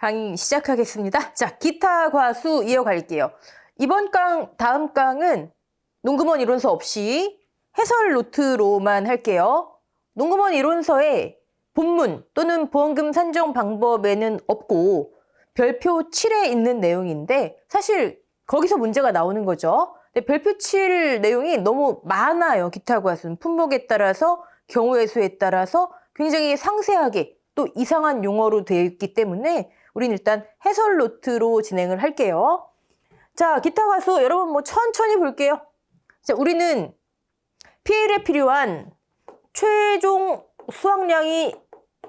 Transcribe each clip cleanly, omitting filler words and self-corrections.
강의 시작하겠습니다. 자, 기타 과수 이어갈게요. 이번 다음 강은 농구먼 이론서 없이 해설 노트로만 할게요. 농구먼 이론서에 본문 또는 보험금 산정 방법에는 없고 별표 7에 있는 내용인데 사실 거기서 문제가 나오는 거죠. 근데 별표 7 내용이 너무 많아요. 기타 과수는 품목에 따라서 경우의 수에 따라서 굉장히 상세하게 또 이상한 용어로 되어 있기 때문에 우린 일단 해설 노트로 진행을 할게요. 자, 기타 과수 여러분 천천히 볼게요. 자, 우리는 PL에 필요한 최종 수확량이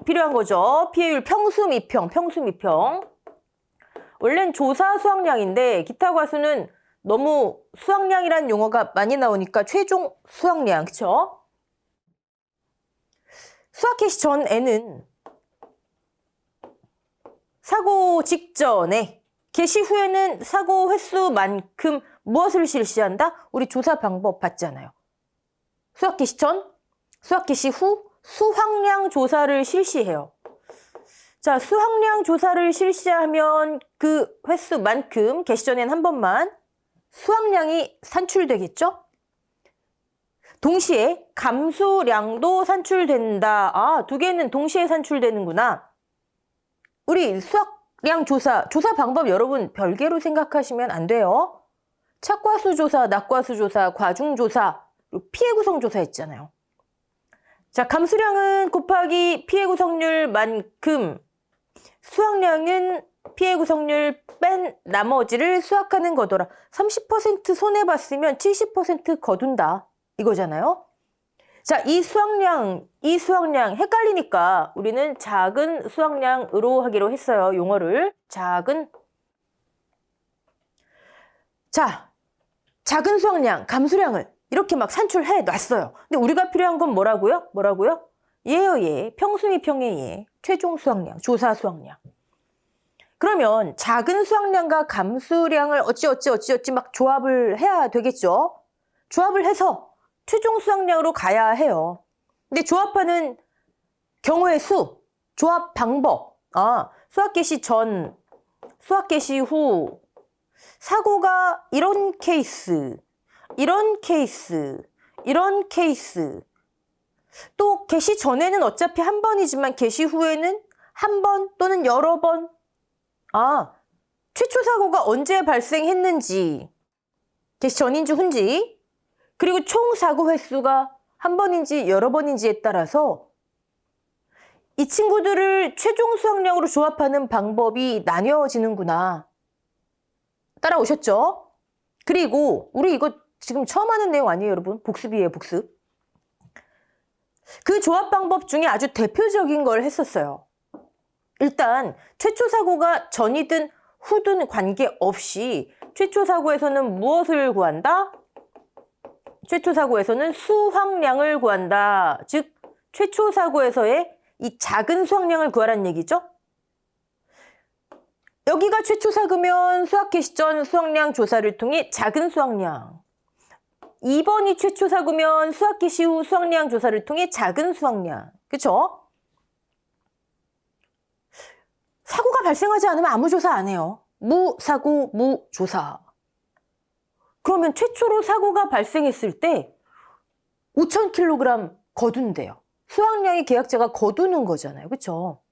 필요한 거죠. PA율 평수 미평. 원래는 조사 수확량인데 기타 과수는 너무 수확량이라는 용어가 많이 나오니까 최종 수확량, 그쵸? 수확 개시 전에는 사고 직전에, 개시 후에는 사고 횟수만큼 무엇을 실시한다? 우리 조사 방법 봤잖아요. 수확 개시 전, 수확 개시 후 수확량 조사를 실시해요. 자, 수확량 조사를 실시하면 그 횟수만큼 개시 전에는 한 번만 수확량이 산출되겠죠? 동시에 감수량도 산출된다. 아, 두 개는 동시에 산출되는구나. 우리 수확량 조사 방법 여러분 별개로 생각하시면 안 돼요. 착과수 조사, 낙과수 조사, 과중 조사, 피해 구성 조사 있잖아요. 자, 감수량은 곱하기 피해 구성률만큼 수확량은 피해 구성률 뺀 나머지를 수확하는 거더라. 30% 손해봤으면 70% 거둔다. 이거잖아요. 자, 이 수확량 헷갈리니까 우리는 작은 수확량으로 하기로 했어요. 용어를. 작은 수확량, 감수량을 이렇게 막 산출해 놨어요. 근데 우리가 필요한 건 뭐라고요? 얘요. 평수미평의 얘. 최종 수확량, 조사 수확량. 그러면 작은 수확량과 감수량을 어찌 막 조합을 해야 되겠죠? 조합을 해서 최종 수확량으로 가야 해요. 근데 조합하는 경우의 수, 조합 방법. 수확 개시 전, 수확 개시 후, 사고가 이런 케이스, 또 개시 전에는 어차피 한 번이지만 개시 후에는 한 번 또는 여러 번. 최초 사고가 언제 발생했는지, 개시 전인지 후인지, 그리고 총 사고 횟수가 한 번인지 여러 번인지에 따라서 이 친구들을 최종 수확량으로 조합하는 방법이 나뉘어지는구나. 따라오셨죠? 그리고 우리 이거 지금 처음 하는 내용 아니에요, 여러분? 복습이에요, 복습. 그 조합 방법 중에 아주 대표적인 걸 했었어요. 일단 최초 사고가 전이든 후든 관계없이 최초 사고에서는 무엇을 구한다? 최초 사고에서는 수확량을 구한다. 즉 최초 사고에서의 이 작은 수확량을 구하라는 얘기죠. 여기가 최초 사고면 수확 개시 전 수확량 조사를 통해 작은 수확량. 2번이 최초 사고면 수확 개시 후 수확량 조사를 통해 작은 수확량. 그쵸? 사고가 발생하지 않으면 아무 조사 안 해요. 무사고, 무조사. 그러면 최초로 사고가 발생했을 때 5,000kg 거둔대요. 수확량이 계약자가 거두는 거잖아요. 그렇죠?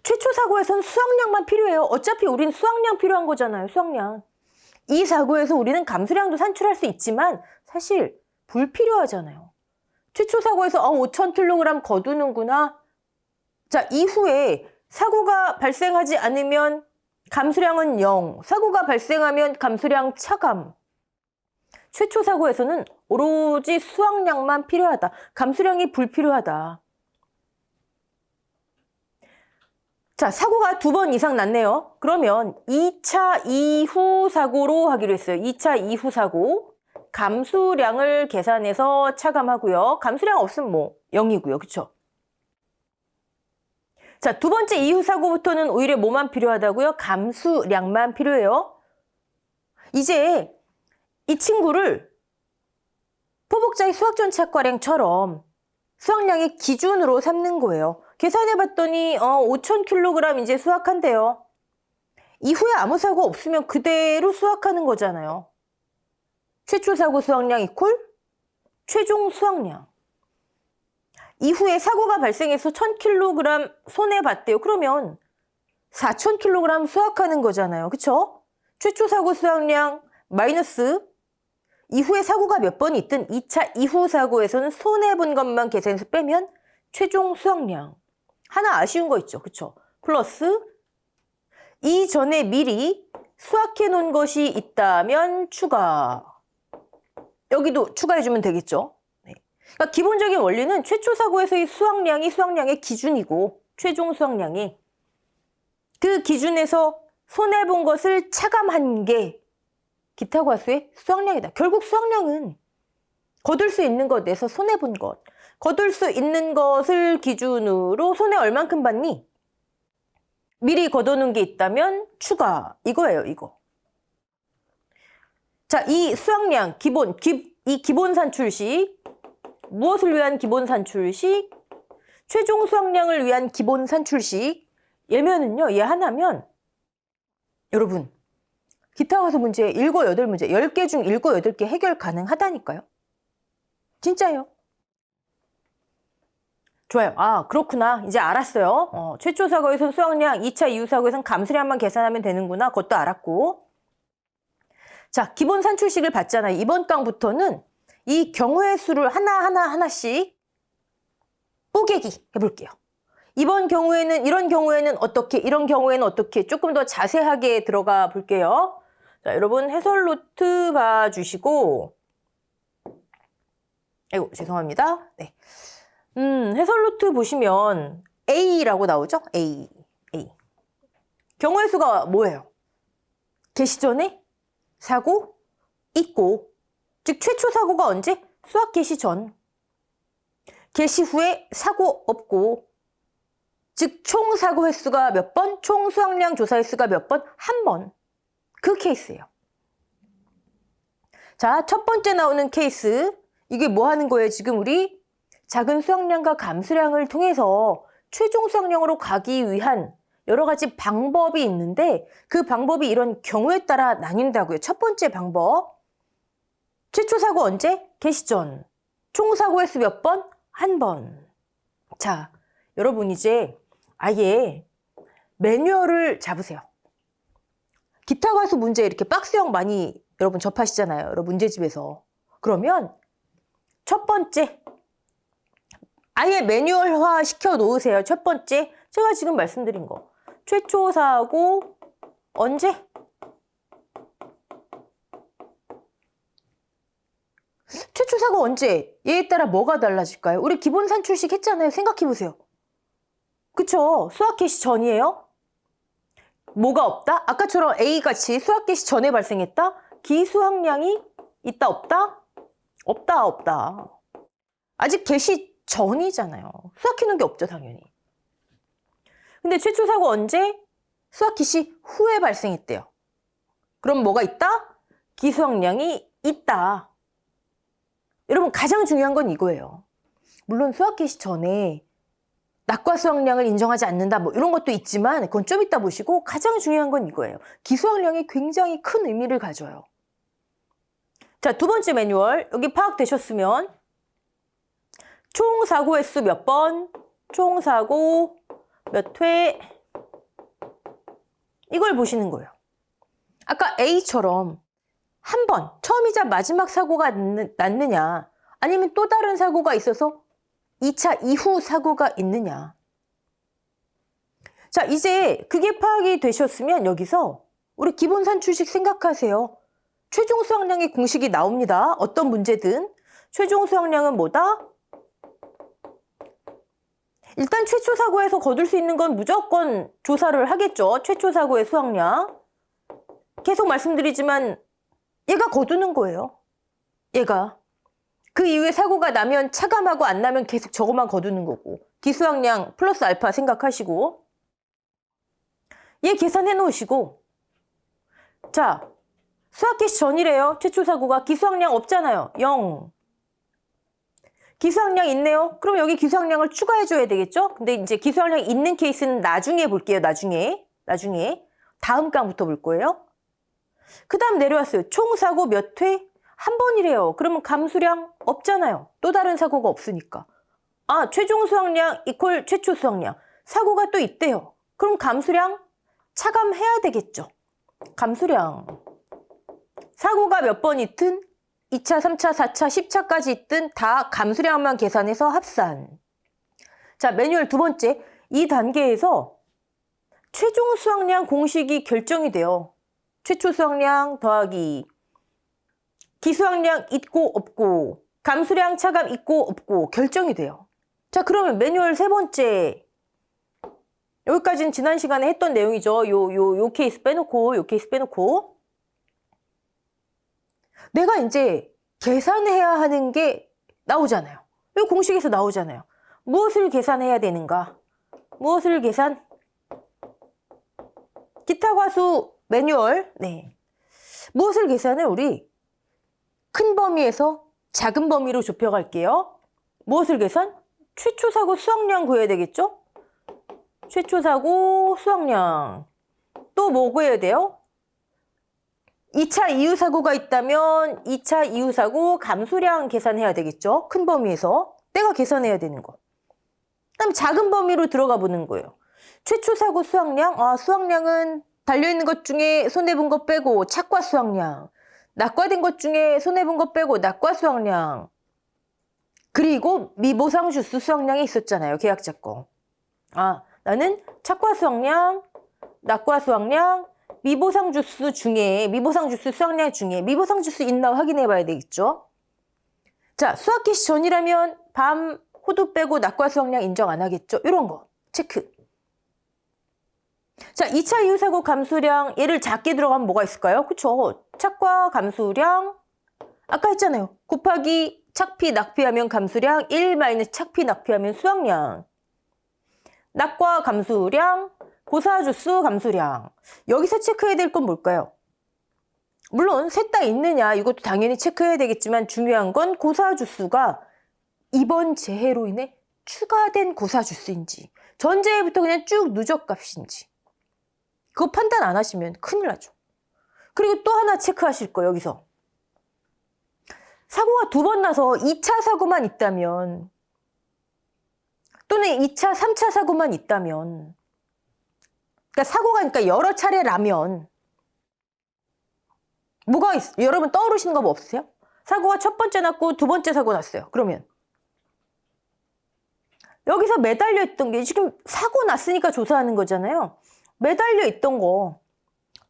최초 사고에서는 수확량만 필요해요. 어차피 우린 수확량 필요한 거잖아요. 수확량. 이 사고에서 우리는 감수량도 산출할 수 있지만 사실 불필요하잖아요. 최초 사고에서 5,000kg 거두는구나. 자, 이후에 사고가 발생하지 않으면 감수량은 0, 사고가 발생하면 감수량 차감. 최초 사고에서는 오로지 수확량만 필요하다. 감수량이 불필요하다. 자, 사고가 2번 이상 났네요. 그러면 2차 이후 사고로 하기로 했어요. 2차 이후 사고. 감수량을 계산해서 차감하고요. 감수량 없으면 0이고요. 그쵸? 자, 두 번째 이후 사고부터는 오히려 뭐만 필요하다고요? 감수량만 필요해요. 이제 이 친구를 포복자의 수확전 착과량처럼 수확량의 기준으로 삼는 거예요. 계산해 봤더니 5,000kg 이제 수확한대요. 이후에 아무 사고 없으면 그대로 수확하는 거잖아요. 최초 사고 수확량 이퀄 최종 수확량. 이후에 사고가 발생해서 1,000kg 손해봤대요. 그러면 4,000kg 수확하는 거잖아요. 그쵸? 최초 사고 수확량 마이너스 이후에 사고가 몇 번 있든 2차 이후 사고에서는 손해본 것만 계산해서 빼면 최종 수확량. 하나 아쉬운 거 있죠. 그쵸? 플러스 이전에 미리 수확해 놓은 것이 있다면 추가. 여기도 추가해주면 되겠죠. 네. 그러니까 기본적인 원리는 최초 사고에서의 수확량이 수확량의 기준이고 최종 수확량이 그 기준에서 손해본 것을 차감한 게 기타 과수의 수확량이다. 결국 수확량은 거둘 수 있는 것 내서 손해본 것. 거둘 수 있는 것을 기준으로 손해 얼만큼 받니? 미리 걷어놓은 게 있다면 추가. 이거예요, 이거. 자, 이 수확량, 이 기본 산출식, 무엇을 위한 기본 산출식? 최종 수확량을 위한 기본 산출식. 얘면은요, 얘 하나면, 여러분, 기타 과수 문제 7, 8문제, 10개 중 7, 8개 해결 가능하다니까요. 진짜요. 좋아요. 아, 그렇구나. 이제 알았어요. 최초 사고에선 수확량, 2차 이후 사고에선 감수량만 계산하면 되는구나. 그것도 알았고. 자, 기본 산출식을 봤잖아요. 이번 강부터는 이 경우의 수를 하나씩 뽀개기 해볼게요. 이번 경우에는, 이런 경우에는 어떻게, 이런 경우에는 어떻게 조금 더 자세하게 들어가 볼게요. 자, 여러분 해설 노트 봐주시고, 아이고, 죄송합니다. 네. 해설 노트 보시면 A라고 나오죠? A. 경우의 수가 뭐예요? 개시 전에 사고 있고, 즉 최초 사고가 언제? 수확 개시 전. 개시 후에 사고 없고, 즉 총 사고 횟수가 몇 번? 총 수확량 조사 횟수가 몇 번? 한 번. 그 케이스예요. 자, 첫 번째 나오는 케이스. 이게 뭐 하는 거예요? 지금 우리 작은 수확량과 감수량을 통해서 최종 수확량으로 가기 위한 여러 가지 방법이 있는데 그 방법이 이런 경우에 따라 나뉜다고요. 첫 번째 방법. 최초 사고 언제? 개시 전. 총 사고 횟수 몇 번? 한 번. 자, 여러분 이제 아예 매뉴얼을 잡으세요. 기타 과수 문제 이렇게 박스형 많이 여러분 접하시잖아요. 여러분 문제집에서. 그러면 첫 번째 아예 매뉴얼화 시켜 놓으세요. 첫 번째 제가 지금 말씀드린 거. 최초 사고 언제? 최초 사고 언제? 얘에 따라 뭐가 달라질까요? 우리 기본 산출식 했잖아요. 생각해 보세요. 그쵸? 수확 개시 전이에요? 뭐가 없다? 아까처럼 A같이 수확 개시 전에 발생했다? 기수확량이 있다 없다? 없다. 아직 개시 전이잖아요. 수확해놓은 게 없죠, 당연히. 근데 최초 사고 언제? 수확 개시 후에 발생했대요. 그럼 뭐가 있다? 기수확량이 있다. 여러분 가장 중요한 건 이거예요. 물론 수확 개시 전에 낙과 수확량을 인정하지 않는다 뭐 이런 것도 있지만 그건 좀 이따 보시고 가장 중요한 건 이거예요. 기수확량이 굉장히 큰 의미를 가져요. 자, 두 번째 매뉴얼 여기 파악되셨으면 총 사고 횟수 몇 번, 총 사고 몇 회 이걸 보시는 거예요. 아까 A처럼 한 번, 처음이자 마지막 사고가 났느냐 아니면 또 다른 사고가 있어서 2차 이후 사고가 있느냐. 자, 이제 그게 파악이 되셨으면 여기서 우리 기본 산출식 생각하세요. 최종 수확량의 공식이 나옵니다. 어떤 문제든. 최종 수확량은 뭐다? 일단 최초 사고에서 거둘 수 있는 건 무조건 조사를 하겠죠. 최초 사고의 수확량. 계속 말씀드리지만 얘가 거두는 거예요. 얘가. 그 이후에 사고가 나면 차감하고 안 나면 계속 저거만 거두는 거고. 기수확량 플러스 알파 생각하시고. 얘 계산해 놓으시고. 자, 수확 개시 전이래요. 최초 사고가. 기수확량 없잖아요. 0. 기수학량 있네요. 그럼 여기 기수학량을 추가해줘야 되겠죠? 근데 이제 기수학량 있는 케이스는 나중에 볼게요. 나중에. 다음 강부터 볼 거예요. 그 다음 내려왔어요. 총 사고 몇 회? 한 번이래요. 그러면 감수량 없잖아요. 또 다른 사고가 없으니까. 아, 최종 수학량 이퀄 최초 수학량. 사고가 또 있대요. 그럼 감수량 차감해야 되겠죠. 감수량. 사고가 몇 번 있든 2차, 3차, 4차, 10차까지 있든 다 감수량만 계산해서 합산. 자, 매뉴얼 두 번째. 이 단계에서 최종 수학량 공식이 결정이 돼요. 최초 수학량 더하기 기수학량 있고 없고 감수량 차감 있고 없고 결정이 돼요. 자, 그러면 매뉴얼 세 번째. 여기까지는 지난 시간에 했던 내용이죠. 요 케이스 빼놓고, 내가 이제 계산해야 하는 게 나오잖아요. 이 공식에서 나오잖아요. 무엇을 계산해야 되는가? 무엇을 계산? 기타 과수 매뉴얼. 네. 무엇을 계산을 우리 큰 범위에서 작은 범위로 좁혀갈게요. 무엇을 계산? 최초 사고 수학량 구해야 되겠죠? 최초 사고 수학량. 또 뭐 구해야 돼요? 2차 이후 사고가 있다면 2차 이후 사고 감수량 계산해야 되겠죠? 큰 범위에서. 내가 계산해야 되는 거. 그다음 작은 범위로 들어가 보는 거예요. 최초 사고 수학량. 아, 수학량은 달려있는 것 중에 손해본 것 빼고 착과 수학량. 낙과된 것 중에 손해본 것 빼고 낙과 수학량. 그리고 미보상 주수 수학량이 있었잖아요. 계약자 거. 아, 나는 착과 수학량, 낙과 수학량, 미보상 주수 중에, 미보상 주수 수학량 중에 미보상 주수 있나 확인해 봐야 되겠죠? 자, 수학 개시 전이라면 밤 호두 빼고 낙과 수학량 인정 안 하겠죠? 이런 거 체크. 자, 2차 이후 사고 감수량, 얘를 작게 들어가면 뭐가 있을까요? 그쵸? 착과 감수량, 아까 했잖아요. 곱하기 착피 낙피하면 감수량, 1 마이너스 착피 낙피하면 수학량. 낙과 감수량, 고사주수 감수량. 여기서 체크해야 될 건 뭘까요? 물론 셋 다 있느냐 이것도 당연히 체크해야 되겠지만 중요한 건 고사주수가 이번 재해로 인해 추가된 고사주수인지 전재해부터 그냥 쭉 누적값인지 그거 판단 안 하시면 큰일 나죠. 그리고 또 하나 체크하실 거예요. 여기서 사고가 두 번 나서 2차 사고만 있다면 또는 2차, 3차 사고만 있다면 그러니까 사고가 그러니까 여러 차례라면 뭐가 여러분 떠오르시는 거 뭐 없으세요? 사고가 첫 번째 났고 두 번째 사고 났어요. 그러면 여기서 매달려 있던 게 지금 사고 났으니까 조사하는 거잖아요. 매달려 있던 거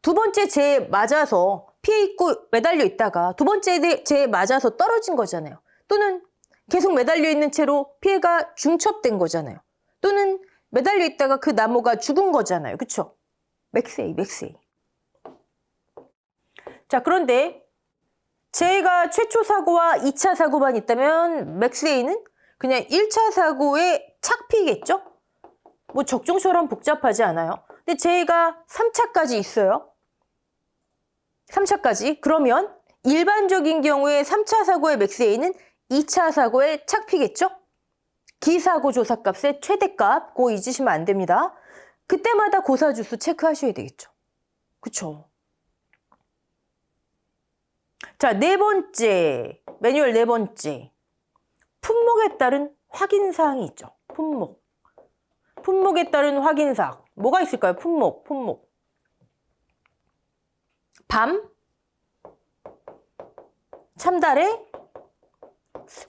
두 번째 재해 맞아서 피해 입고 매달려 있다가 두 번째 재해 맞아서 떨어진 거잖아요. 또는 계속 매달려 있는 채로 피해가 중첩된 거잖아요. 또는 매달려 있다가 그 나무가 죽은 거잖아요. 그쵸? 맥스 A. 자, 그런데 재해가 최초 사고와 2차 사고만 있다면 맥스 A는 그냥 1차 사고의 착피겠죠? 뭐 적중처럼 복잡하지 않아요. 근데 재해가 3차까지 있어요. 3차까지. 그러면 일반적인 경우에 3차 사고의 맥스 A는 2차 사고의 착피겠죠? 기사고 조사값의 최대값, 그거 잊으시면 안 됩니다. 그때마다 고사주수 체크하셔야 되겠죠. 그쵸? 자, 네 번째, 매뉴얼 네 번째. 품목에 따른 확인사항이 있죠. 품목에 따른 확인사항. 뭐가 있을까요? 품목. 밤, 참달에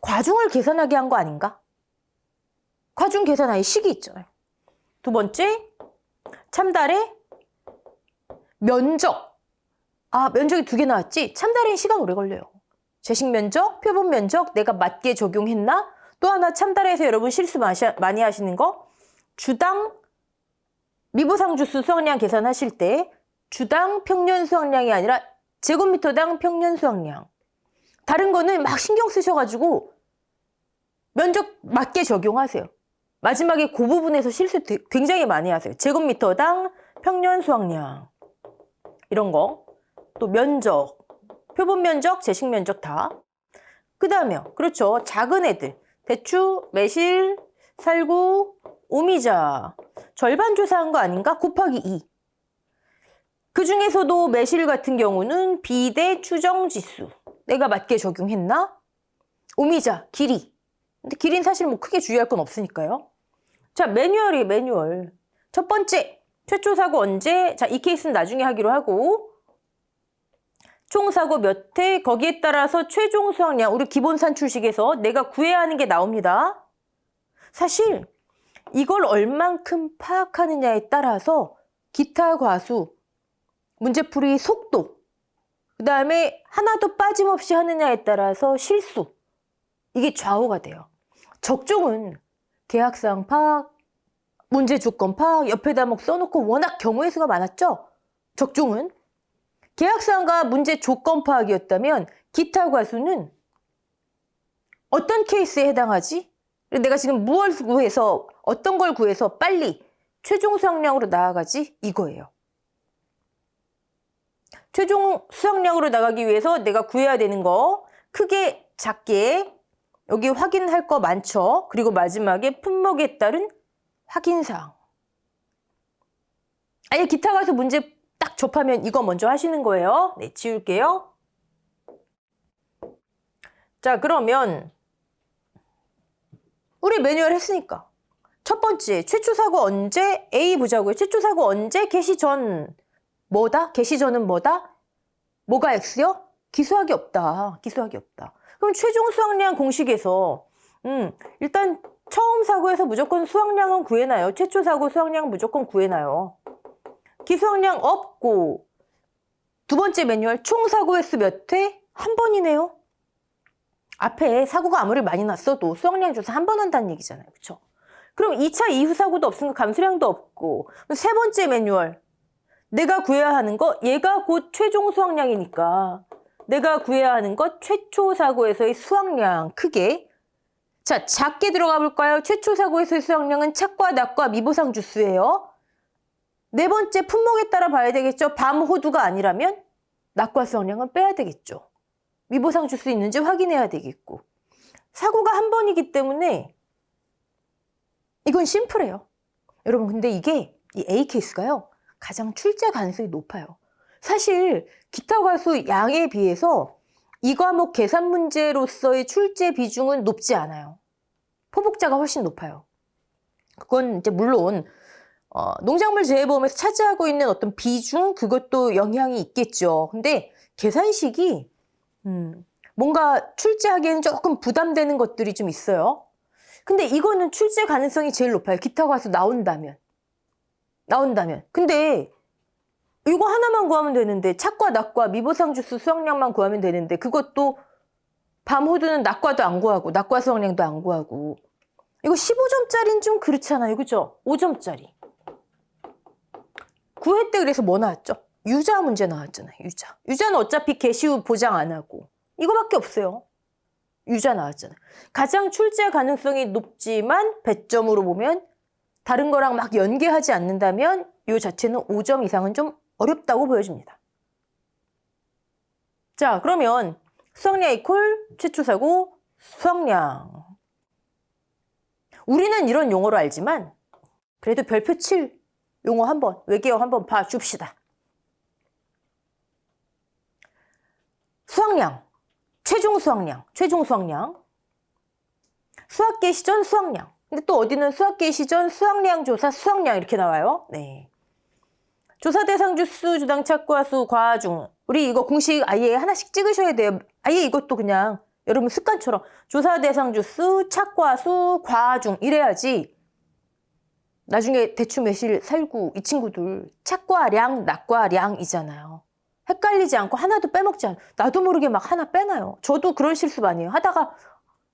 과중을 계산하게 한 거 아닌가? 과중 계산하의 시기 있잖아요. 두 번째, 참달에 면적. 아, 면적이 두 개 나왔지? 참달에는 시간 오래 걸려요. 재식 면적, 표본 면적 내가 맞게 적용했나? 또 하나 참달에서 여러분 실수 많이 하시는 거 주당 미보상 주수 수확량 계산하실 때 주당 평년 수확량이 아니라 제곱미터당 평년 수확량. 다른 거는 막 신경 쓰셔가지고 면적 맞게 적용하세요. 마지막에 그 부분에서 실수 굉장히 많이 하세요. 제곱미터당 평년 수확량. 이런 거. 또 면적, 표본 면적, 재식 면적 다. 그 다음에요. 그렇죠. 작은 애들. 대추, 매실, 살구, 오미자. 절반 조사한 거 아닌가? 곱하기 2. 그 중에서도 매실 같은 경우는 비대 추정지수. 내가 맞게 적용했나? 오미자, 길이. 근데 길이는 사실 뭐 크게 주의할 건 없으니까요. 자, 매뉴얼이에요, 매뉴얼. 첫 번째, 최초 사고 언제? 자, 이 케이스는 나중에 하기로 하고. 총 사고 몇 회? 거기에 따라서 최종 수확량, 우리 기본 산출식에서 내가 구해야 하는 게 나옵니다. 사실 이걸 얼만큼 파악하느냐에 따라서 기타 과수, 문제풀이 속도, 그 다음에 하나도 빠짐없이 하느냐에 따라서 실수, 이게 좌우가 돼요. 적중은 계약사항 파악, 문제 조건 파악, 옆에다 막 써놓고 워낙 경우의 수가 많았죠? 적중은. 계약사항과 문제 조건 파악이었다면 기타 과수는 어떤 케이스에 해당하지? 내가 지금 무엇을 구해서, 어떤 걸 구해서 빨리 최종 수확량으로 나아가지? 이거예요. 최종 수확량으로 나가기 위해서 내가 구해야 되는 거 크게 작게 여기 확인할 거 많죠. 그리고 마지막에 품목에 따른 확인사항. 아니 기타 가서 문제 딱 접하면 이거 먼저 하시는 거예요. 네, 지울게요. 자, 그러면 우리 매뉴얼 했으니까 첫 번째, 최초 사고 언제? A 보자고요. 최초 사고 언제? 개시 전. 뭐다? 개시 전은 뭐다? 뭐가 X요? 기수학이 없다. 기수학이 없다. 그럼 최종 수확량 공식에서 일단 처음 사고에서 무조건 수확량은 구해놔요. 최초 사고 수확량 무조건 구해놔요. 기수확량 없고 두 번째 매뉴얼 총 사고 횟수 몇 회? 한 번이네요. 앞에 사고가 아무리 많이 났어도 수확량 조사 한 번 한다는 얘기잖아요. 그렇죠? 그럼 2차 이후 사고도 없으니까 감소량도 없고 세 번째 매뉴얼 내가 구해야 하는 거 얘가 곧 최종 수확량이니까 내가 구해야 하는 것 최초 사고에서의 수확량 크게. 자, 작게 들어가 볼까요? 최초 사고에서의 수확량은 착과 낙과 미보상 주수예요. 네 번째 품목에 따라 봐야 되겠죠. 밤 호두가 아니라면 낙과 수확량은 빼야 되겠죠. 미보상 주수 있는지 확인해야 되겠고. 사고가 한 번이기 때문에 이건 심플해요. 여러분 근데 이게 이 A 케이스가요. 가장 출제 가능성이 높아요. 사실 기타 과수 양에 비해서 이 과목 계산 문제로서의 출제 비중은 높지 않아요. 포복자가 훨씬 높아요. 그건 이제 물론 농작물 재해보험에서 차지하고 있는 어떤 비중 그것도 영향이 있겠죠. 근데 계산식이 뭔가 출제하기에는 조금 부담되는 것들이 좀 있어요. 근데 이거는 출제 가능성이 제일 높아요. 기타 과수 나온다면. 근데 이거 하나만 구하면 되는데 착과 낙과 미보상 주수 수확량만 구하면 되는데 그것도 밤 호두는 낙과도 안 구하고 낙과 수확량도 안 구하고 이거 15점짜리는 좀 그렇잖아요. 그죠? 5점짜리. 9회 때 그래서 뭐 나왔죠? 유자 문제 나왔잖아요. 유자는 어차피 개시 후 보장 안 하고 이거밖에 없어요. 유자 나왔잖아요. 가장 출제 가능성이 높지만 배점으로 보면 다른 거랑 막 연계하지 않는다면 이 자체는 5점 이상은 좀 어렵다고 보여집니다. 자, 그러면 수확량 이퀄 최초 사고 수확량. 우리는 이런 용어로 알지만 그래도 별표 7 용어 한번 외계어 한번 봐줍시다. 수확량, 최종 수확량. 수확 개시 전 수확량. 근데 또 어디는 수확 개시 전 수확량 조사 수확량 이렇게 나와요. 네. 조사 대상 주수, 주당 착과수, 과중. 우리 이거 공식 아예 하나씩 찍으셔야 돼요. 아예 이것도 그냥 여러분 습관처럼 조사 대상 주수, 착과수, 과중 이래야지 나중에 대추 매실 살구 이 친구들 착과량, 낙과량이잖아요. 헷갈리지 않고 하나도 빼먹지 않아요. 나도 모르게 막 하나 빼놔요. 저도 그런 실수 많이 해요. 하다가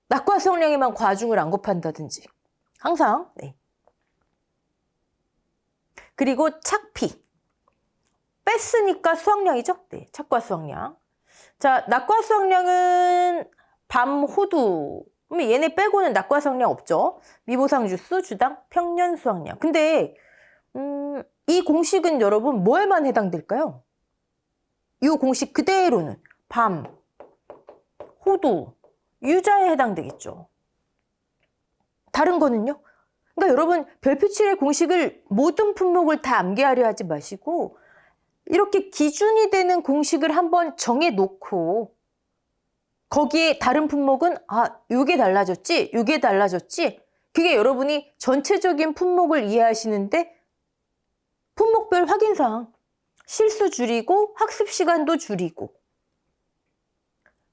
낙과 수확량에만 과중을 안 곱한다든지. 항상. 네. 그리고 착피. 뺐으니까 수확량이죠? 네, 착과 수확량. 자, 낙과 수확량은 밤 호두. 그러면 얘네 빼고는 낙과 수확량 없죠? 미보상 주수, 주당, 평년 수확량. 근데 이 공식은 여러분 뭐에만 해당될까요? 이 공식 그대로는 밤, 호두, 유자에 해당되겠죠. 다른 거는요? 그러니까 여러분 별표 7의 공식을 모든 품목을 다 암기하려 하지 마시고 이렇게 기준이 되는 공식을 한번 정해 놓고 거기에 다른 품목은 요게 달라졌지? 요게 달라졌지? 그게 여러분이 전체적인 품목을 이해하시는데 품목별 확인사항 실수 줄이고 학습 시간도 줄이고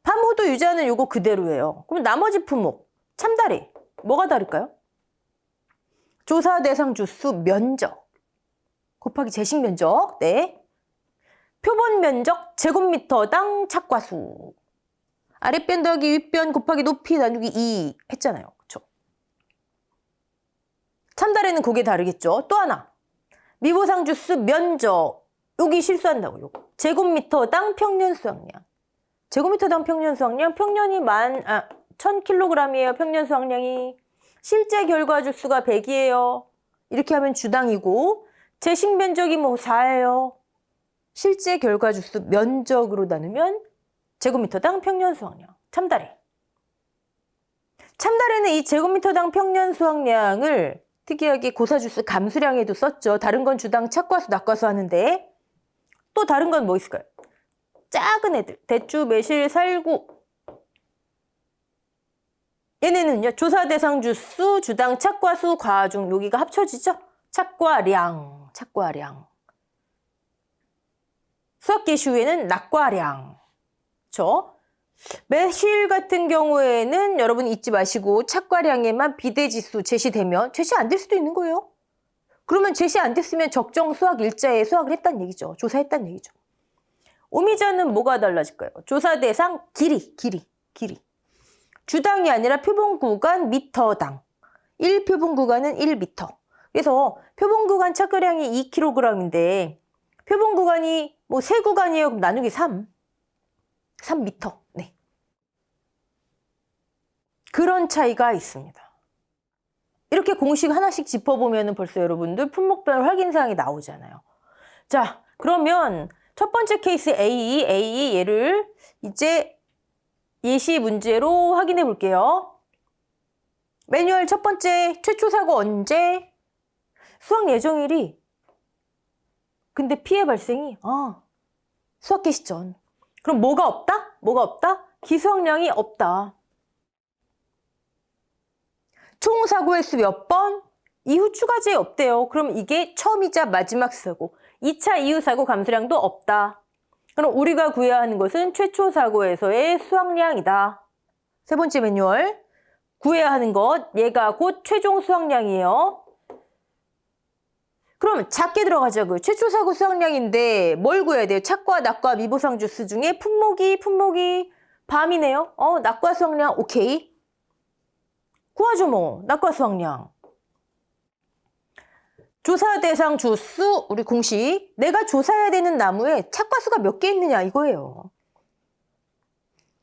반호도 유지하는 요거 그대로예요. 그럼 나머지 품목 참다리 뭐가 다를까요? 조사 대상 주수 면적 곱하기 제식 면적 네. 표본 면적 제곱미터당 착과수 아랫변 더하기 윗변 곱하기 높이 나누기 2 했잖아요. 그쵸? 참다리는 그게 다르겠죠. 또 하나 미보상 주수 면적 여기 실수한다고 요거 제곱미터당 평년 수확량 제곱미터당 평년 수확량 평년이 1000kg이에요. 평년 수확량이 실제 결과 주수가 100이에요. 이렇게 하면 주당이고 제식 면적이 4예요. 실제 결과 주수 면적으로 나누면 제곱미터당 평년 수확량 참다리 참다리는 이 제곱미터당 평년 수확량을 특이하게 고사주수 감수량에도 썼죠. 다른 건 주당 착과수 낙과수 하는데 또 다른 건 뭐 있을까요? 작은 애들 대추, 매실, 살구 얘네는요. 조사 대상 주수, 주당 착과수, 과중 여기가 합쳐지죠. 착과량, 착과량 수학 개시 후에는 낙과량 그렇죠? 매실 같은 경우에는 여러분 잊지 마시고 착과량에만 비대지수 제시되면 제시 안 될 수도 있는 거예요. 그러면 제시 안 됐으면 적정 수학 일자에 수학을 했다는 얘기죠. 조사했다는 얘기죠. 오미자는 뭐가 달라질까요? 조사 대상 길이. 주당이 아니라 표본 구간 미터당. 1표본 구간은 1미터. 그래서 표본 구간 착과량이 2kg인데 표본 구간이 3구간이에요. 그럼 나누기 3미터. 네. 그런 차이가 있습니다. 이렇게 공식 하나씩 짚어보면 벌써 여러분들 품목별 확인사항이 나오잖아요. 자, 그러면 첫 번째 케이스 A 얘를 이제 예시 문제로 확인해 볼게요. 매뉴얼 첫 번째 최초 사고 언제? 수학 예정일이 근데 피해 발생이 수학 개시 전. 그럼 뭐가 없다? 뭐가 없다? 기수학량이 없다. 총 사고 횟수 몇 번? 이후 추가제 없대요. 그럼 이게 처음이자 마지막 사고. 2차 이후 사고 감수량도 없다. 그럼 우리가 구해야 하는 것은 최초 사고에서의 수확량이다. 세 번째 매뉴얼. 구해야 하는 것, 얘가 곧 최종 수확량이에요. 그럼 작게 들어가자고요. 최초 사고 수확량인데 뭘 구해야 돼요? 착과, 낙과, 미보상 주수 중에 품목이 밤이네요. 낙과 수확량 오케이. 구하죠 뭐. 낙과 수확량. 조사 대상 주수 우리 공식. 내가 조사해야 되는 나무에 착과수가 몇 개 있느냐 이거예요.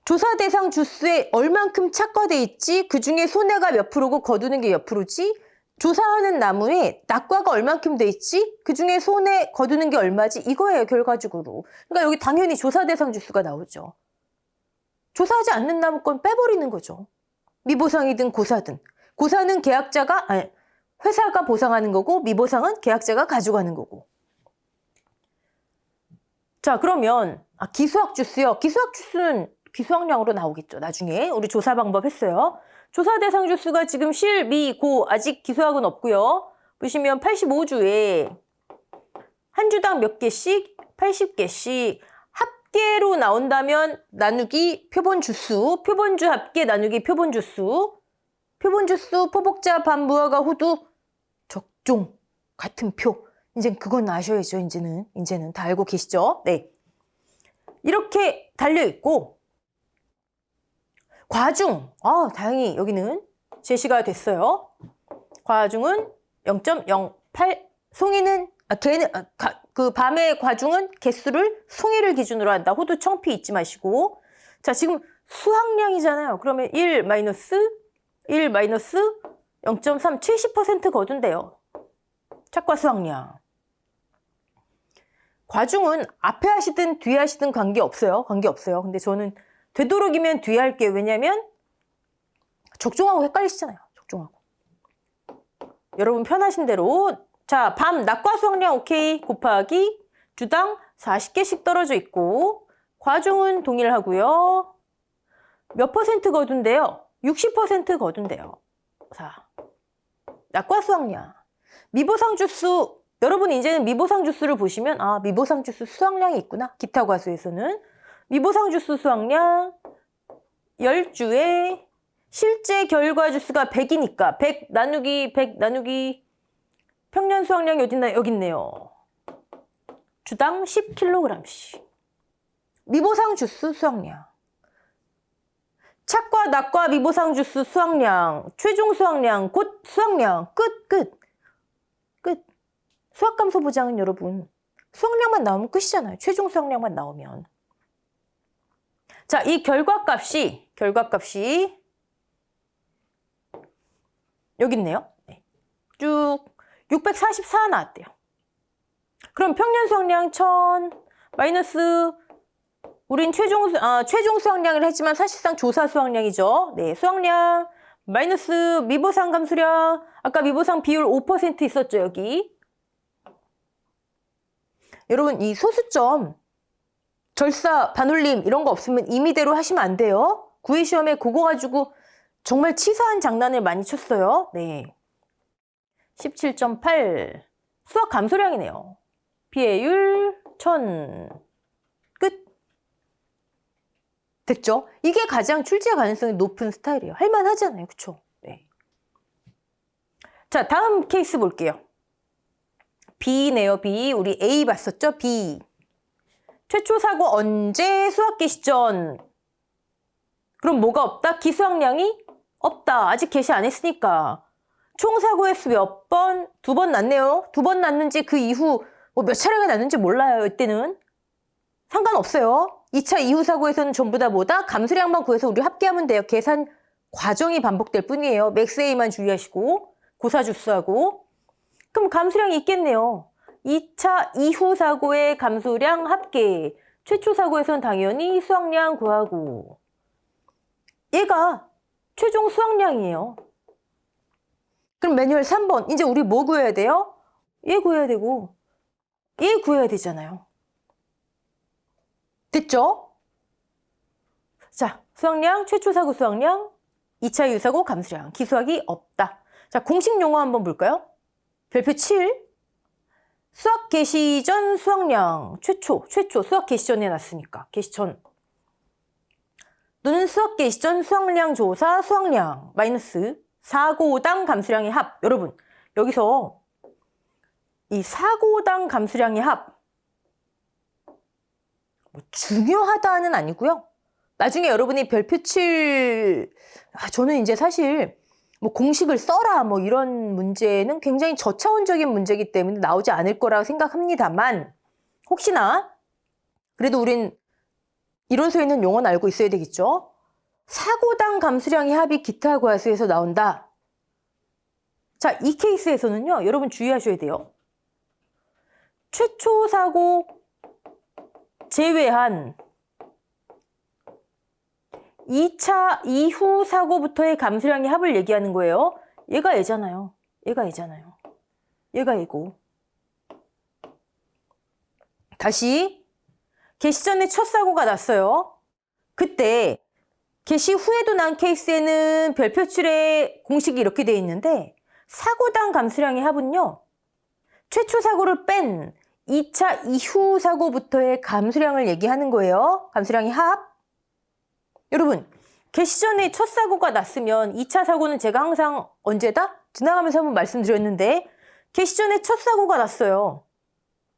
조사 대상 주수에 얼만큼 착과돼 있지? 그중에 손해가 몇 프로고 거두는 게 몇 프로지? 조사하는 나무에 낙과가 얼만큼 돼 있지? 그중에 손해 거두는 게 얼마지? 이거예요 결과적으로. 그러니까 여기 당연히 조사 대상 주수가 나오죠. 조사하지 않는 나무 건 빼버리는 거죠. 미보상이든 고사든. 고사는 회사가 보상하는 거고 미보상은 계약자가 가져가는 거고. 자 그러면 기수학 주수요. 기수학 주수는 기수학량으로 나오겠죠. 나중에 우리 조사 방법 했어요. 조사 대상 주수가 지금 실, 미, 고 아직 기수학은 없고요. 보시면 85주에 한 주당 몇 개씩? 80개씩. 합계로 나온다면 나누기 표본 주수, 표본주 합계 나누기 표본 주수, 표본 주수, 포복자, 반무화과 후두, 적종, 같은 표. 이제 그건 아셔야죠. 이제는 다 알고 계시죠? 네. 이렇게 달려있고, 과중. 다행히 여기는 제시가 됐어요. 과중은 0.08. 송이는, 그 밤의 과중은 개수를 송이를 기준으로 한다. 호두 청피 잊지 마시고. 자, 지금 수확량이잖아요. 그러면 1 마이너스 0.3, 70% 거둔대요. 착과 수확량. 과중은 앞에 하시든 뒤에 하시든 관계없어요. 근데 저는 되도록이면 뒤에 할게요. 왜냐면 적종하고 헷갈리시잖아요. 적종하고. 여러분 편하신 대로. 자, 밤, 낮과 수확량 오케이. 곱하기 주당 40개씩 떨어져 있고 과중은 동일하고요. 몇 퍼센트 거둔대요? 60% 거둔대요. 자, 낮과 수확량. 미보상 주수. 여러분 이제는 미보상 주수를 보시면 아, 미보상 주수 수확량이 있구나. 기타 과수에서는. 미보상 주수 수확량 10주에 실제 결과 주수가 100이니까 100 나누기 100 나누기 평년 수확량이 어딨나? 여기 있네요. 주당 10kg씩. 미보상 주수 수확량. 착과 낙과 미보상 주수 수확량, 최종 수확량, 곧 수확량, 끝. 수확감소 보장은 여러분 수확량만 나오면 끝이잖아요. 최종 수확량만 나오면. 자, 이 결과값이 여기 있네요. 네. 쭉 644 나왔대요. 그럼 평년 수확량 1000 마이너스 우린 최종 수확량을 했지만 사실상 조사 수확량이죠. 네, 수확량 마이너스 미보상 감수량. 아까 미보상 비율 5% 있었죠, 여기. 여러분 이 소수점, 절사, 반올림 이런 거 없으면 임의대로 하시면 안 돼요. 구회 시험에 그거 가지고 정말 치사한 장난을 많이 쳤어요. 네. 17.8 수학 감소량이네요. 비례율 1000 끝. 됐죠? 이게 가장 출제 가능성이 높은 스타일이에요. 할만하잖아요. 그쵸? 네. 자, 다음 케이스 볼게요. B네요. B. 우리 A 봤었죠? B. 최초 사고 언제? 수학 개시 전. 그럼 뭐가 없다? 기수학량이 없다. 아직 개시 안 했으니까. 총 사고 횟수 몇 번? 2번 났네요. 2번 났는지 그 이후 뭐 몇 차례가 났는지 몰라요. 이때는. 상관없어요. 2차 이후 사고에서는 전부 다 뭐다? 감수량만 구해서 우리 합계하면 돼요. 계산 과정이 반복될 뿐이에요. 맥스 A만 주의하시고 고사주수하고. 그럼 감수량이 있겠네요. 2차 이후 사고의 감수량 합계. 최초 사고에서는 당연히 수확량 구하고. 얘가 최종 수확량이에요. 그럼 매뉴얼 3번. 이제 우리 뭐 구해야 돼요? 얘 구해야 되고 얘 구해야 되잖아요. 됐죠? 자, 수확량, 최초 사고 수확량, 2차 이후 사고 감수량. 기수학이 없다. 자, 공식 용어 한번 볼까요? 별표 7. 수학 개시 전 수확량. 최초 수학 개시 전에 났으니까. 개시 전. 또는 수학 개시 전 수확량 조사 수확량 마이너스 사고당 감수량의 합. 여러분, 여기서 이 사고당 감수량의 합 뭐 중요하다는 아니고요. 나중에 여러분이 별표 7 저는 이제 사실 뭐 공식을 써라 뭐 이런 문제는 굉장히 저차원적인 문제이기 때문에 나오지 않을 거라고 생각합니다만 혹시나 그래도 우린 이론서에 있는 용어는 알고 있어야 되겠죠. 사고당 감수량의 합이 기타 과수에서 나온다. 자, 이 케이스에서는요. 여러분 주의하셔야 돼요. 최초 사고 제외한 2차 이후 사고부터의 감수량의 합을 얘기하는 거예요. 얘가 얘잖아요. 얘가 얘고. 다시 개시 전에 첫 사고가 났어요. 그때 개시 후에도 난 케이스에는 별표 7의 공식이 이렇게 되어 있는데 사고당 감수량의 합은요. 최초 사고를 뺀 2차 이후 사고부터의 감수량을 얘기하는 거예요. 감수량의 합. 여러분, 개시 전에 첫 사고가 났으면 2차 사고는 제가 항상 언제다? 지나가면서 한번 말씀드렸는데 개시 전에 첫 사고가 났어요.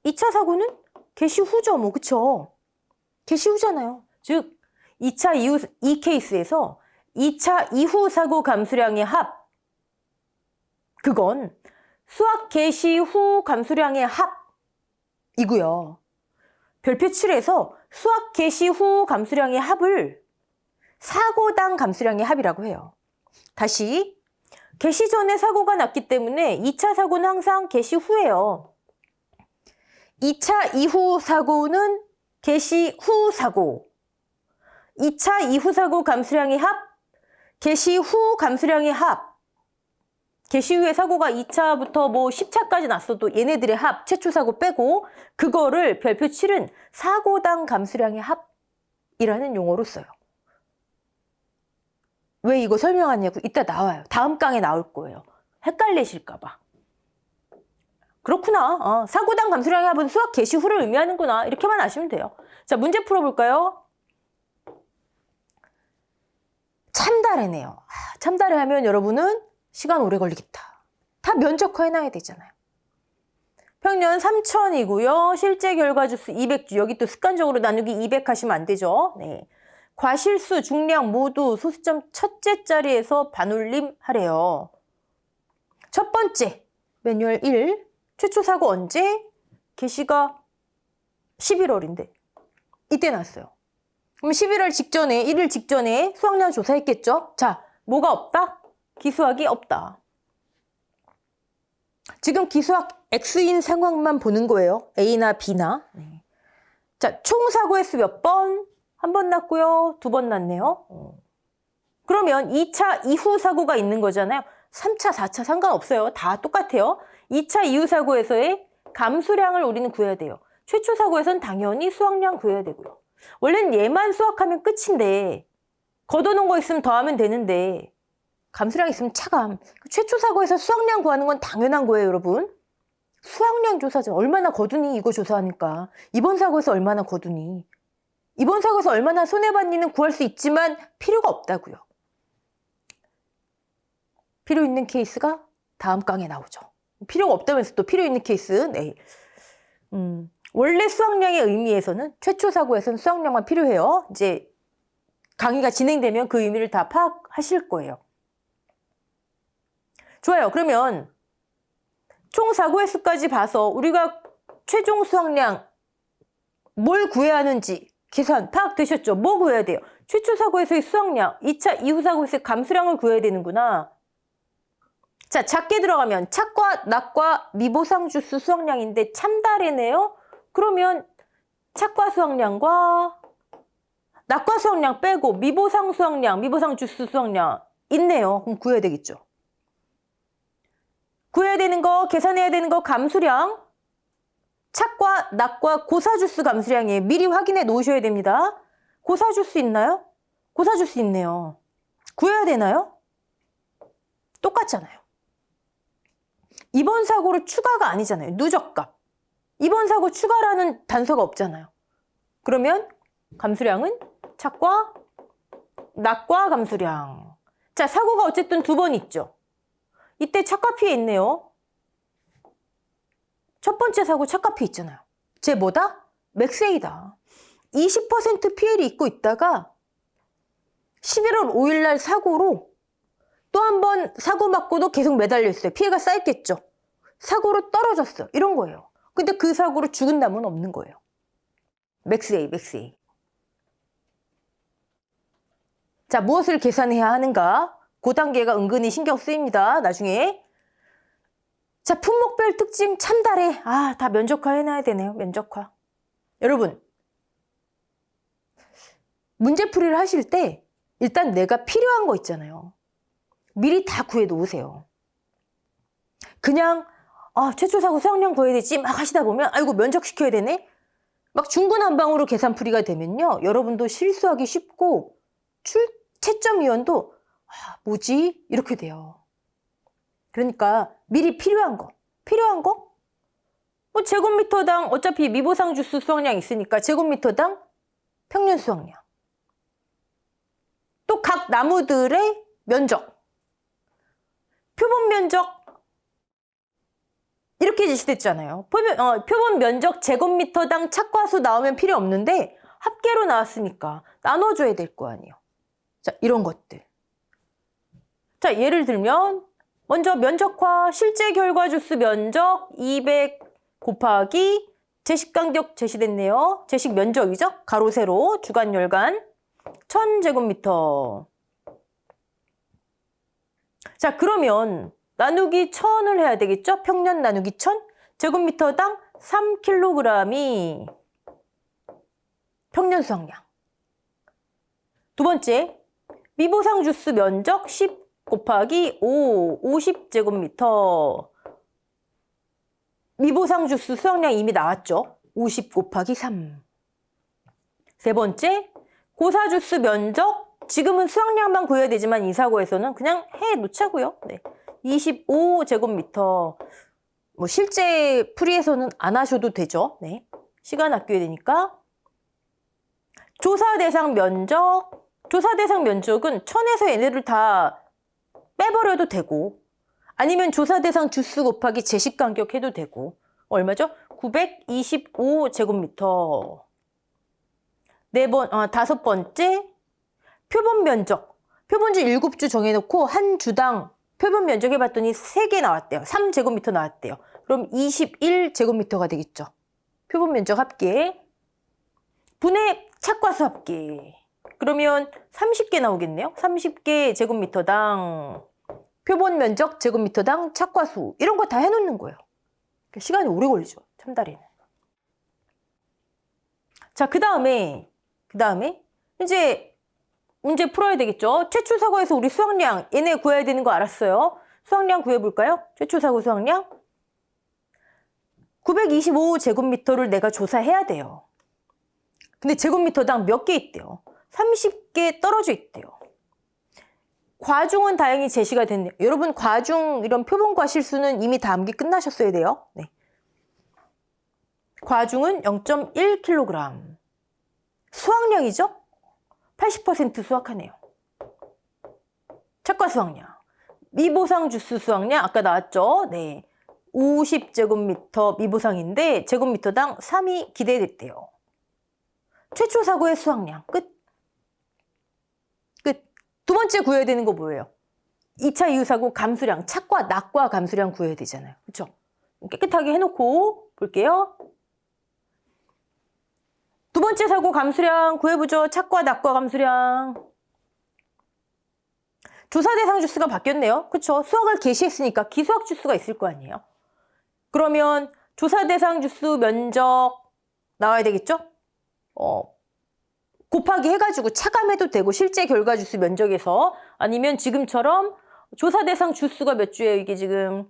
2차 사고는 개시 후죠. 뭐 그쵸? 개시 후잖아요. 즉 2차 이후 이 케이스에서 2차 이후 사고 감수량의 합 그건 수학 개시 후 감수량의 합이고요. 별표 7에서 수학 개시 후 감수량의 합을 사고당 감수량의 합이라고 해요. 다시 개시 전에 사고가 났기 때문에 2차 사고는 항상 개시 후예요. 2차 이후 사고는 개시 후 사고. 2차 이후 사고 감수량의 합, 개시 후 감수량의 합. 개시 후에 사고가 2차부터 뭐 10차까지 났어도 얘네들의 합, 최초 사고 빼고 그거를 별표 7은 사고당 감수량의 합이라는 용어로 써요. 왜 이거 설명하냐고 이따 나와요. 다음 강에 나올 거예요. 헷갈리실까 봐. 그렇구나. 사고당 감수량의 합은 수학 개시 후를 의미하는구나. 이렇게만 아시면 돼요. 자, 문제 풀어볼까요? 참다래네요. 참다래 하면 여러분은 시간 오래 걸리겠다. 다 면적화 해놔야 되잖아요. 평년 3000이고요. 실제 결과 주수 200주. 여기 또 습관적으로 나누기 200 하시면 안 되죠. 네. 과실수, 중량 모두 소수점 첫째 자리에서 반올림 하래요. 첫 번째, 매뉴얼 1. 최초 사고 언제? 개시가 11월인데 이때 났어요. 그럼 11월 직전에, 1일 직전에 수확량 조사했겠죠? 자, 뭐가 없다? 기수학이 없다. 지금 기수학 X인 상황만 보는 거예요. A나 B나. 네. 자, 총 사고의 수 몇 번? 한 번 났고요. 2번 났네요. 그러면 2차 이후 사고가 있는 거잖아요. 3차, 4차 상관없어요. 다 똑같아요. 2차 이후 사고에서의 감수량을 우리는 구해야 돼요. 최초 사고에선 당연히 수확량 구해야 되고요. 원래는 얘만 수확하면 끝인데 걷어놓은 거 있으면 더하면 되는데 감수량 있으면 차감. 최초 사고에서 수확량 구하는 건 당연한 거예요, 여러분. 수확량 조사죠. 얼마나 거두니 이거 조사하니까. 이번 사고에서 얼마나 거두니. 이번 사고에서 얼마나 손해봤니는 구할 수 있지만 필요가 없다고요. 필요 있는 케이스가 다음 강에 나오죠. 필요가 없다면서 또 필요 있는 케이스. 네. 원래 수확량의 의미에서는 최초 사고에서는 수확량만 필요해요. 이제 강의가 진행되면 그 의미를 다 파악하실 거예요. 좋아요. 그러면 총 사고의 수까지 봐서 우리가 최종 수확량 뭘 구해야 하는지 계산 파악되셨죠? 뭐 구해야 돼요? 최초 사고에서의 수확량, 2차 이후 사고에서의 감수량을 구해야 되는구나. 자, 작게 들어가면 착과 낙과 미보상 주수 수확량인데 참다래네요. 그러면 착과 수확량과 낙과 수확량 빼고 미보상 수확량, 미보상 주수 수확량 있네요. 그럼 구해야 되겠죠. 구해야 되는 거, 계산해야 되는 거 감수량, 착과 낙과 고사주수 감수량이에요. 미리 확인해 놓으셔야 됩니다. 고사주수 있나요? 고사주수 있네요. 구해야 되나요? 똑같잖아요. 이번 사고로 추가가 아니잖아요. 누적값. 이번 사고 추가라는 단서가 없잖아요. 그러면 감수량은 착과 낙과 감수량. 자, 사고가 어쨌든 2번 있죠. 이때 착과 피해 있네요. 첫 번째 사고 착과 피해 있잖아요. 쟤 뭐다? 맥세이다. 20% 피해를 입고 있다가 11월 5일 날 사고로 또 한 번 사고 맞고도 계속 매달려 있어요. 피해가 쌓였겠죠. 사고로 떨어졌어. 이런 거예요. 근데 그 사고로 죽은 남은 없는 거예요. 맥스A, 맥스A. 자, 무엇을 계산해야 하는가? 그 단계가 은근히 신경 쓰입니다. 나중에. 자, 품목별 특징 참다래. 다 면적화 해놔야 되네요. 면적화. 여러분, 문제풀이를 하실 때 일단 내가 필요한 거 있잖아요. 미리 다 구해 놓으세요. 그냥 최초 사고 수확량 구해야 되지 막 하시다 보면 아이고 면적시켜야 되네. 막 중구난방으로 계산풀이가 되면요. 여러분도 실수하기 쉽고 채점위원도 뭐지? 이렇게 돼요. 그러니까 미리 필요한 거. 뭐 제곱미터당 어차피 미보상 주수 수확량 있으니까 제곱미터당 평년 수확량. 또 각 나무들의 면적. 표본 면적 이렇게 제시됐잖아요. 표본 면적 제곱미터당 착과수 나오면 필요 없는데 합계로 나왔으니까 나눠줘야 될 거 아니에요. 자, 이런 것들. 자, 예를 들면 먼저 면적화 실제 결과 주수 면적 200 곱하기 제식 간격 제시됐네요. 제식 면적이죠. 가로 세로 주간 열간 1000제곱미터. 자, 그러면 나누기 1000을 해야 되겠죠? 평년 나누기 1000 제곱미터당 3kg이 평년 수확량. 두 번째, 미보상 주수 면적 곱하기 5, 50제곱미터. 미보상 주수 수확량 이미 나왔죠? 50 곱하기 3. 세 번째, 고사 주수 면적. 지금은 수확량만 구해야 되지만 이사고에서는 그냥 해 놓자고요. 네. 25제곱미터. 뭐 실제 풀이에서는 안 하셔도 되죠. 네. 시간 아껴야 되니까. 조사 대상 면적. 조사 대상 면적은 천에서 얘네를 다 빼버려도 되고, 아니면 조사 대상 주수 곱하기 제식 간격 해도 되고. 얼마죠? 925제곱미터. 다섯 번째, 표본 면적. 표본주 7주 정해놓고 한 주당 표본 면적 해봤더니 3개 나왔대요. 3제곱미터 나왔대요. 그럼 21제곱미터가 되겠죠. 표본 면적 합계. 분해 착과수 합계. 그러면 30개 나오겠네요. 30개 제곱미터당 표본 면적 제곱미터당 착과수. 이런 거 다 해놓는 거예요. 시간이 오래 걸리죠. 참다리는. 자, 그 다음에 이제 문제 풀어야 되겠죠. 최초사고에서 우리 수확량 얘네 구해야 되는 거 알았어요. 수확량 구해볼까요? 최초사고 수확량 925제곱미터를 내가 조사해야 돼요. 근데 제곱미터당 몇 개 있대요? 30개 떨어져 있대요. 과중은 다행히 제시가 됐네요. 여러분, 과중 이런 표본과 실수는 이미 다 암기 끝나셨어야 돼요. 네. 과중은 0.1kg. 수확량이죠? 80% 수확하네요. 착과 수확량. 미보상 주수 수확량 아까 나왔죠? 네. 50제곱미터 미보상인데 제곱미터당 3이 기대됐대요. 최초 사고의 수확량. 끝. 두 번째 구해야 되는 거 뭐예요? 2차 이후사고 감수량, 착과 낙과 감수량 구해야 되잖아요. 그렇죠? 깨끗하게 해놓고 볼게요. 두 번째 사고 감수량 구해보죠. 착과 낙과 감수량. 조사 대상 주수가 바뀌었네요. 그렇죠? 수학을 개시했으니까 기수학 주수가 있을 거 아니에요. 그러면 조사 대상 주수 면적 나와야 되겠죠? 곱하기 해가지고 차감해도 되고 실제 결과 주수 면적에서, 아니면 지금처럼 조사 대상 주수가 몇 주예요? 이게 지금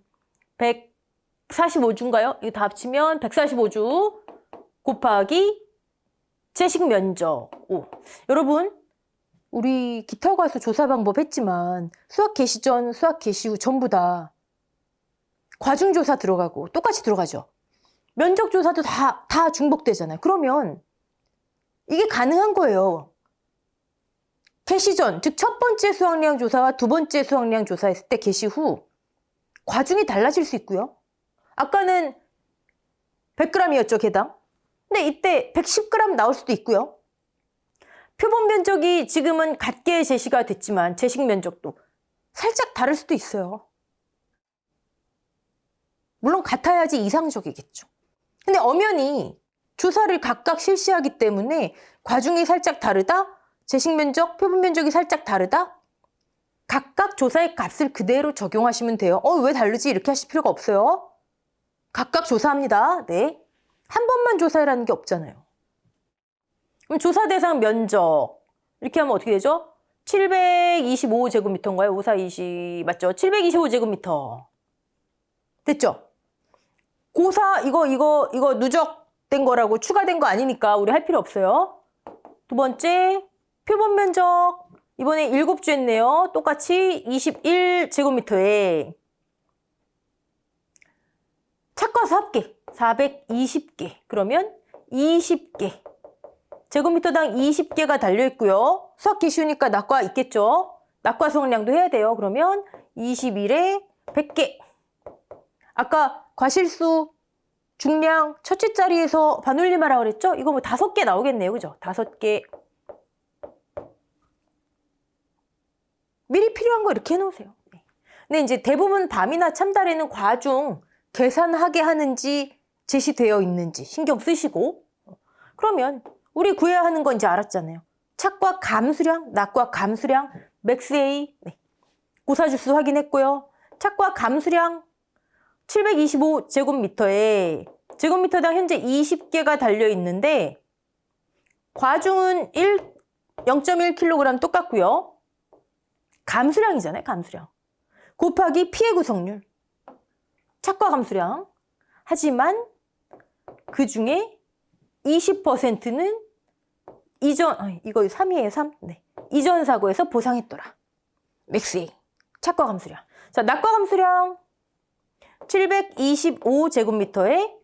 145주인가요? 이거 다 합치면 145주 곱하기 제식 면적. 오. 여러분, 우리 기타 과수 조사 방법 했지만 수학 개시 전, 수학 개시 후 전부 다 과중조사 들어가고 똑같이 들어가죠. 면적 조사도 다 중복되잖아요. 그러면 이게 가능한 거예요. 개시 전, 즉 첫 번째 수확량 조사와 두 번째 수확량 조사했을 때 개시 후 과중이 달라질 수 있고요. 아까는 100g이었죠, 개당. 근데 이때 110g 나올 수도 있고요. 표본 면적이 지금은 같게 제시가 됐지만 제식 면적도 살짝 다를 수도 있어요. 물론 같아야지 이상적이겠죠. 근데 엄연히 조사를 각각 실시하기 때문에 과중이 살짝 다르다, 제식 면적, 표본 면적이 살짝 다르다, 각각 조사의 값을 그대로 적용하시면 돼요. 왜 다르지? 이렇게 하실 필요가 없어요. 각각 조사합니다. 네. 한 번만 조사해라는 게 없잖아요. 그럼 조사 대상 면적 이렇게 하면 어떻게 되죠? 725제곱미터인가요? 5420 맞죠? 725제곱미터 됐죠? 고사 이거 누적된 거라고 추가된 거 아니니까 우리 할 필요 없어요. 두 번째 표본 면적 이번에 7주 했네요. 똑같이 21제곱미터에 착과수 합계 420개. 그러면 20개. 제곱미터당 20개가 달려있고요. 수학기 쉬우니까 낙과 있겠죠. 낙과 수확량도 해야 돼요. 그러면 21에 100개. 아까 과실수 중량 첫째 자리에서 반올림하라고 그랬죠? 이거 뭐 5개 나오겠네요. 그죠? 5개. 미리 필요한 거 이렇게 해놓으세요. 근데 이제 대부분 밤이나 참달에는 과중 계산하게 하는지 제시되어 있는지 신경 쓰시고, 그러면 우리 구해야 하는 거 이제 알았잖아요. 착과 감수량, 낙과 감수량, 맥스A, 네. 고사주수 확인했고요. 착과 감수량 725제곱미터에 제곱미터당 현재 20개가 달려있는데 과중은 0.1kg 똑같고요. 감수량이잖아요. 감수량. 곱하기 P의 구성률. 착과 감수량. 하지만 그 중에 20%는 이거 3이에요, 3. 네. 이전 사고에서 보상했더라. 맥스 A. 착과 감수량. 자, 낙과 감수량. 725제곱미터에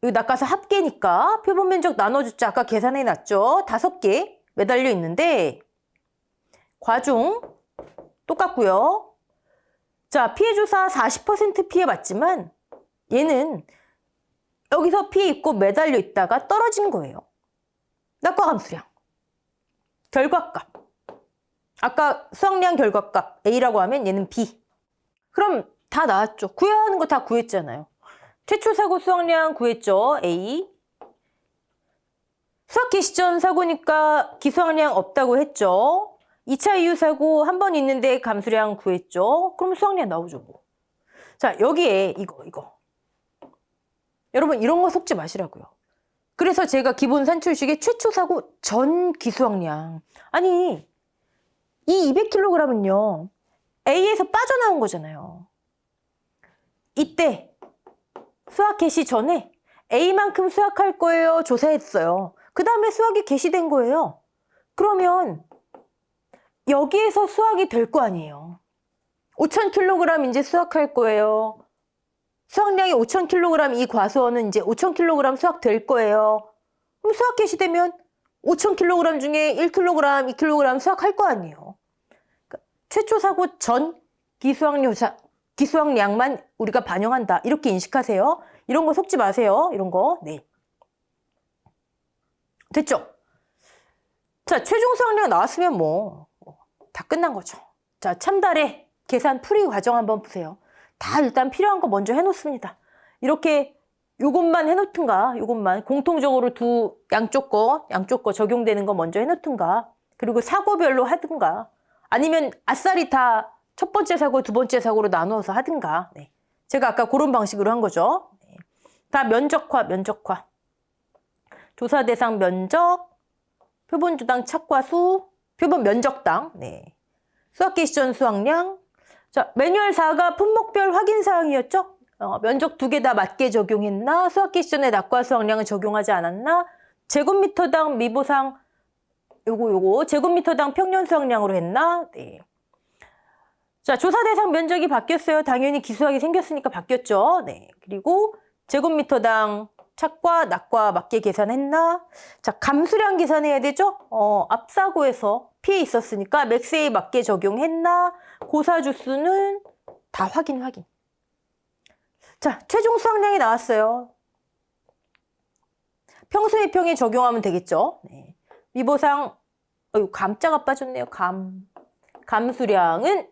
이 낙과수 합계니까 표본 면적 나눠줬죠. 아까 계산해 놨죠. 5개 매달려 있는데 과중 똑같고요. 자, 피해 주사 40% 피해 받지만 얘는 여기서 피해 입고 매달려 있다가 떨어진 거예요. 낙과 감수량. 결과값. 아까 수학량 결과값 A라고 하면 얘는 B. 그럼 다 나왔죠. 구해야 하는 거 다 구했잖아요. 최초 사고 수학량 구했죠. A. 수학 개시 전 사고니까 기수학량 없다고 했죠. 2차 이후 사고 한 번 있는데 감수량 구했죠. 그럼 수학량 나오죠. 뭐. 자, 여기에 이거. 여러분 이런 거 속지 마시라고요. 그래서 제가 기본 산출식에 최초 사고 전 기수학량. 아니 이 200kg은요. A에서 빠져나온 거잖아요. 이때 수학 개시 전에 A만큼 수학할 거예요. 조사했어요. 그 다음에 수학이 개시된 거예요. 그러면 여기에서 수학이 될 거 아니에요. 5,000kg 이제 수학할 거예요. 수학량이 5,000kg 이 과수원은 이제 5,000kg 수학 될 거예요. 그럼 수학 개시되면 5,000kg 중에 1kg, 2kg 수학할 거 아니에요. 그러니까 최초 사고 전 기수학량만 우리가 반영한다. 이렇게 인식하세요. 이런 거 속지 마세요. 이런 거. 네. 됐죠? 자, 최종 수학량 나왔으면 뭐 다 끝난 거죠. 자, 참달의 계산 풀이 과정 한번 보세요. 다 일단 필요한 거 먼저 해놓습니다. 이렇게 요것만 해놓든가, 요것만 공통적으로 양쪽 거 적용되는 거 먼저 해놓든가, 그리고 사고별로 하든가, 아니면 아싸리 다 첫 번째 사고, 두 번째 사고로 나누어서 하든가. 네. 제가 아까 그런 방식으로 한 거죠. 네. 다 면적화. 조사 대상 면적, 표본 주당 착과수, 표본 면적당. 네. 수학 개시 전 수학량. 자, 매뉴얼 4가 품목별 확인 사항이었죠? 면적 2개 다 맞게 적용했나? 수학 개시 전에 낙과 수학량을 적용하지 않았나? 제곱미터당 미보상 요거 제곱미터당 평년 수학량으로 했나? 네. 자, 조사 대상 면적이 바뀌었어요. 당연히 기수학이 생겼으니까 바뀌었죠. 네. 그리고 제곱미터당 착과 낙과 맞게 계산했나? 자, 감수량 계산해야 되죠? 앞사고에서 피해 있었으니까 맥스에 맞게 적용했나? 고사주수는 다 확인. 자, 최종 수학량이 나왔어요. 평소의평에 적용하면 되겠죠? 네. 미보상, 감자가 빠졌네요. 감수량은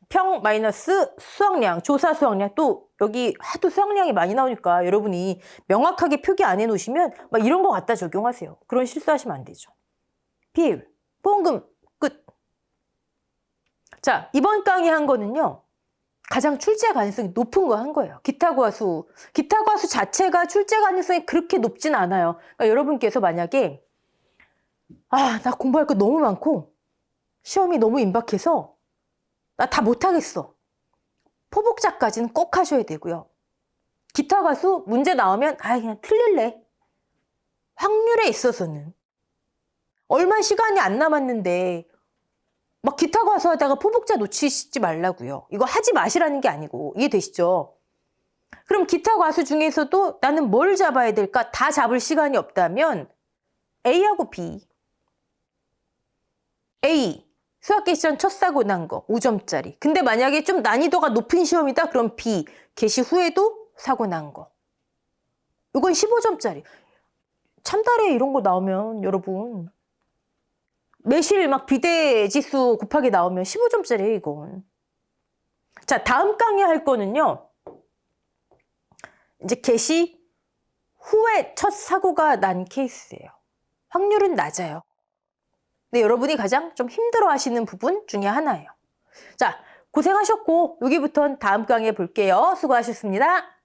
평 마이너스 수학량, 조사 수학량. 또 여기 하도 수학량이 많이 나오니까 여러분이 명확하게 표기 안 해놓으시면 막 이런 거 갖다 적용하세요. 그런 실수하시면 안 되죠. 비율, 보험금 끝. 자, 이번 강의 한 거는요. 가장 출제 가능성이 높은 거 한 거예요. 기타과수 자체가 출제 가능성이 그렇게 높진 않아요. 그러니까 여러분께서 만약에 나 공부할 거 너무 많고 시험이 너무 임박해서 나 다 못하겠어. 포복자까지는 꼭 하셔야 되고요. 기타과수 문제 나오면 그냥 틀릴래. 확률에 있어서는 얼마 시간이 안 남았는데 막 기타과수 하다가 포복자 놓치지 말라고요. 이거 하지 마시라는 게 아니고 이해되시죠? 그럼 기타과수 중에서도 나는 뭘 잡아야 될까? 다 잡을 시간이 없다면 A하고 B. A 수학 개시 전 첫 사고 난 거 5점짜리. 근데 만약에 좀 난이도가 높은 시험이다. 그럼 B 개시 후에도 사고 난 거. 이건 15점짜리. 참달에 이런 거 나오면 여러분 매실 막 비대지수 곱하기 나오면 15점짜리 이건. 자, 다음 강의 할 거는요. 이제 개시 후에 첫 사고가 난 케이스예요. 확률은 낮아요. 근데 여러분이 가장 좀 힘들어 하시는 부분 중에 하나예요. 자, 고생하셨고 여기부터는 다음 강의에 볼게요. 수고하셨습니다.